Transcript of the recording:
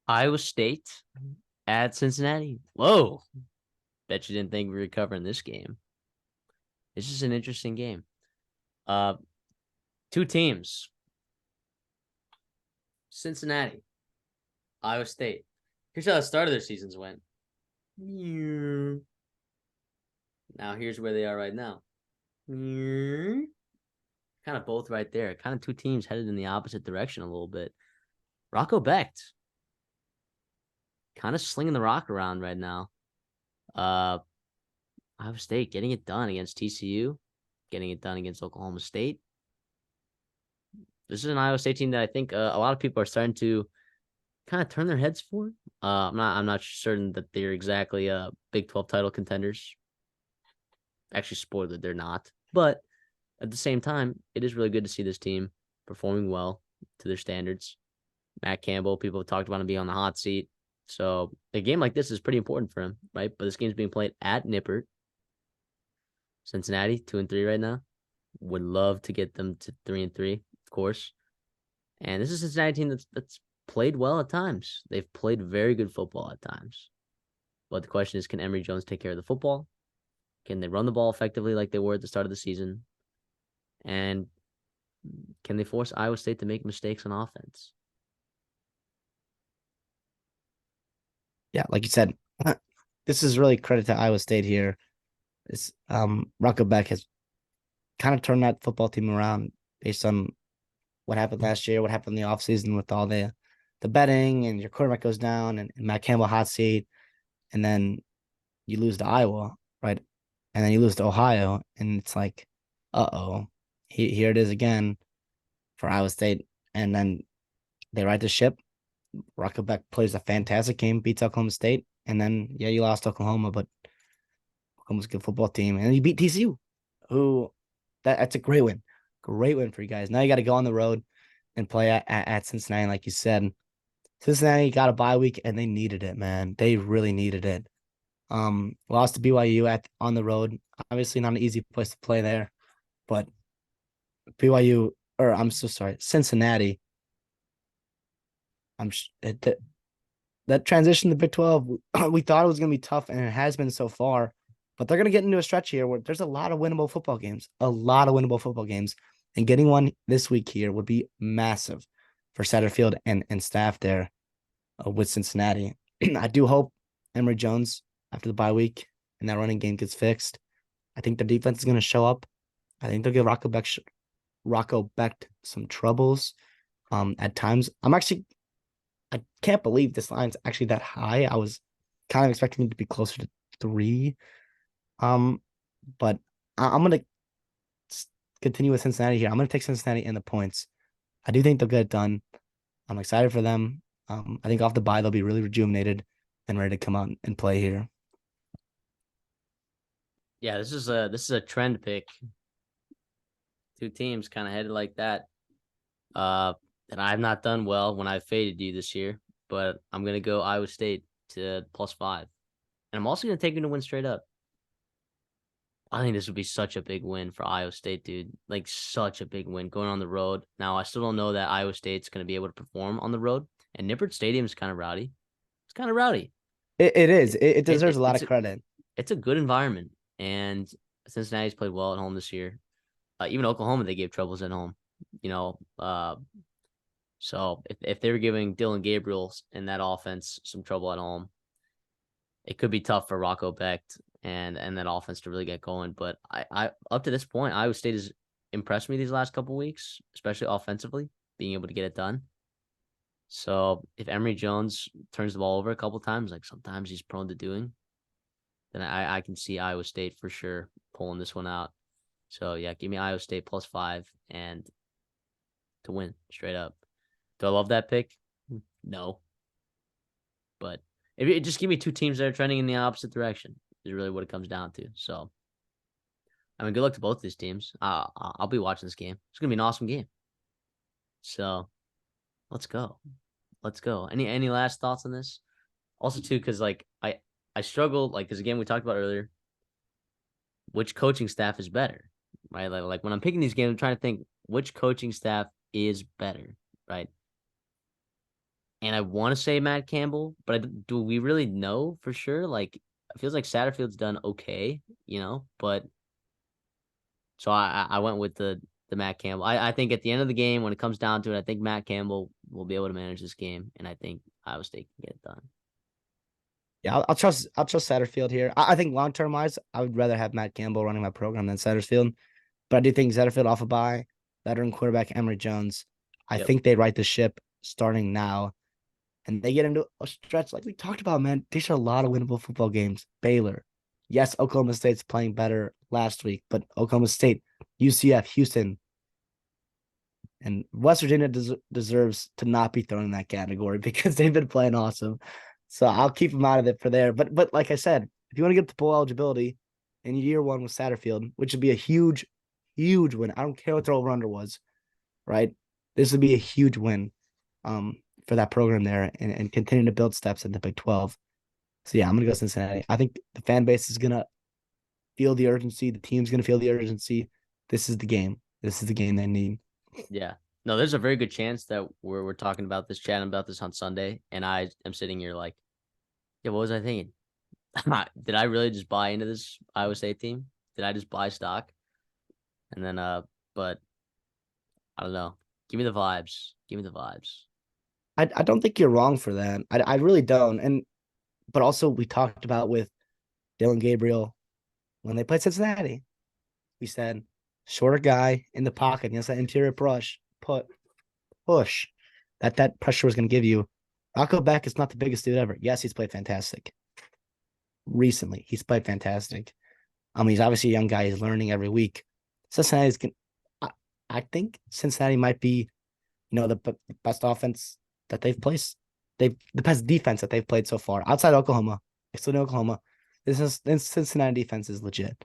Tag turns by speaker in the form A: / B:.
A: Iowa State at Cincinnati. Whoa. Bet you didn't think we were covering this game. This is an interesting game. Uh, Two teams. Cincinnati, Iowa State. Here's how the start of their seasons went. Now here's where they are right now. Kind of both right there. Kind of two teams headed in the opposite direction a little bit. Rocco Becht kind of slinging the rock around right now. Iowa State getting it done against TCU, getting it done against Oklahoma State. This is an Iowa State team that I think a lot of people are starting to kind of turn their heads for. I'm not certain that they're exactly Big 12 title contenders. Actually, spoiler, they're not. But at the same time, it is really good to see this team performing well to their standards. Matt Campbell, people have talked about him being on the hot seat. So a game like this is pretty important for him, right? But this game's being played at Nippert. Cincinnati, 2-3 right now. Would love to get them to 3-3, of course. And this is a Cincinnati team that's played well at times. They've played very good football at times. But the question is, can Emory Jones take care of the football? Can they run the ball effectively like they were at the start of the season? And can they force Iowa State to make mistakes on offense?
B: Yeah, like you said, this is really credit to Iowa State here. This Rocco Beck has kind of turned that football team around based on what happened last year, what happened in the offseason with all the betting, and your quarterback goes down, and Matt Campbell hot seat, and then you lose to Iowa, right? And then you lose to Ohio, and it's like, here it is again for Iowa State. And then they right the ship. Rocco Beck plays a fantastic game, beats Oklahoma State, and then you lost Oklahoma, but Oklahoma's a good football team, and you beat TCU, who that's a great win for you guys. Now you got to go on the road and play at Cincinnati, like you said. Cincinnati got a bye week, and they needed it, man. They really needed it. Lost to BYU on the road. Obviously, not an easy place to play there, but Cincinnati. That transition to Big 12, we thought it was going to be tough, and it has been so far. But they're going to get into a stretch here where there's a lot of winnable football games, and getting one this week here would be massive for Satterfield and staff there with Cincinnati. I do hope Emory Jones, after the bye week and that running game gets fixed, I think the defense is going to show up. I think they'll give Rocco Becht some troubles at times. I can't believe this line's actually that high. I was kind of expecting it to be closer to 3. But I'm going to continue with Cincinnati here. I'm going to take Cincinnati in the points. I do think they'll get it done. I'm excited for them. I think off the bye, they'll be really rejuvenated and ready to come out and play here.
A: Yeah, this is a trend pick. Two teams kind of headed like that. And I've not done well when I've faded you this year, but I'm gonna go Iowa State to +5. And I'm also gonna take them to win straight up. I think this would be such a big win for Iowa State, dude. Like such a big win going on the road. Now I still don't know that Iowa State's gonna be able to perform on the road. And Nippert Stadium is kind of rowdy. It's kind of rowdy.
B: It is. It
A: It,
B: deserves
A: it
B: a lot
A: it's
B: of credit.
A: it's a good environment, and Cincinnati's played well at home this year. Even Oklahoma, they gave troubles at home. You know, so if they were giving Dylan Gabriel and that offense some trouble at home, it could be tough for Rocco Becht and that offense to really get going. But I up to this point, Iowa State has impressed me these last couple weeks, especially offensively, being able to get it done. So if Emory Jones turns the ball over a couple times, like sometimes he's prone to doing, then I can see Iowa State for sure pulling this one out. So yeah, give me Iowa State +5 and to win straight up. Do I love that pick? No. But if you just give me two teams that are trending in the opposite direction, is really what it comes down to. So, I mean, good luck to both these teams. I'll be watching this game. It's gonna be an awesome game. So, let's go. Let's go. Any last thoughts on this? Also, too, because like I struggle because again we talked about earlier, which coaching staff is better, right? Like when I'm picking these games, I'm trying to think which coaching staff is better, right? and I want to say Matt Campbell, but do we really know for sure? Like, it feels like Satterfield's done okay, but so I went with the Matt Campbell. I think at the end of the game, when it comes down to it, I think Matt Campbell will be able to manage this game, and I think Iowa State can get it done.
B: Yeah, I'll trust Satterfield here. I think long term wise, I would rather have Matt Campbell running my program than Satterfield. But I do think Satterfield off a bye, veteran quarterback Emory Jones. I
A: Yep.
B: think they right the ship starting now, and they get into a stretch like we talked about. Man, these are a lot of winnable football games. Baylor, yes, Oklahoma State's playing better last week, but Oklahoma State, UCF, Houston, and West Virginia deserves to not be thrown in that category because they've been playing awesome. So I'll keep them out of it for there. But like I said, if you want to get the bowl eligibility in year one with Satterfield, which would be a huge, huge win. I don't care what their over under was, right? This would be a huge win for that program there and continue to build steps in the Big 12. So yeah, I'm gonna go Cincinnati. I think the fan base is gonna feel the urgency. The team's gonna feel the urgency. This is the game. This is the game they need.
A: Yeah. No, there's a very good chance that we're talking about this, chatting about this on Sunday, and I am sitting here like, yeah, what was I thinking? Did I really just buy into this Iowa State team? Did I just buy stock? And then, but I don't know. Give me the vibes. Give me the vibes.
B: I don't think you're wrong for that. I really don't. But also we talked about with Dylan Gabriel when they played Cincinnati. We said shorter guy in the pocket against that interior push that pressure was going to give you. Rocco Beck is not the biggest dude ever. Yes, he's played fantastic. Recently, he's played fantastic. He's obviously a young guy. He's learning every week. Cincinnati's going I think Cincinnati might be, the best offense that they've placed. The best defense that they've played so far outside Oklahoma. Excluding Oklahoma, this Cincinnati defense is legit.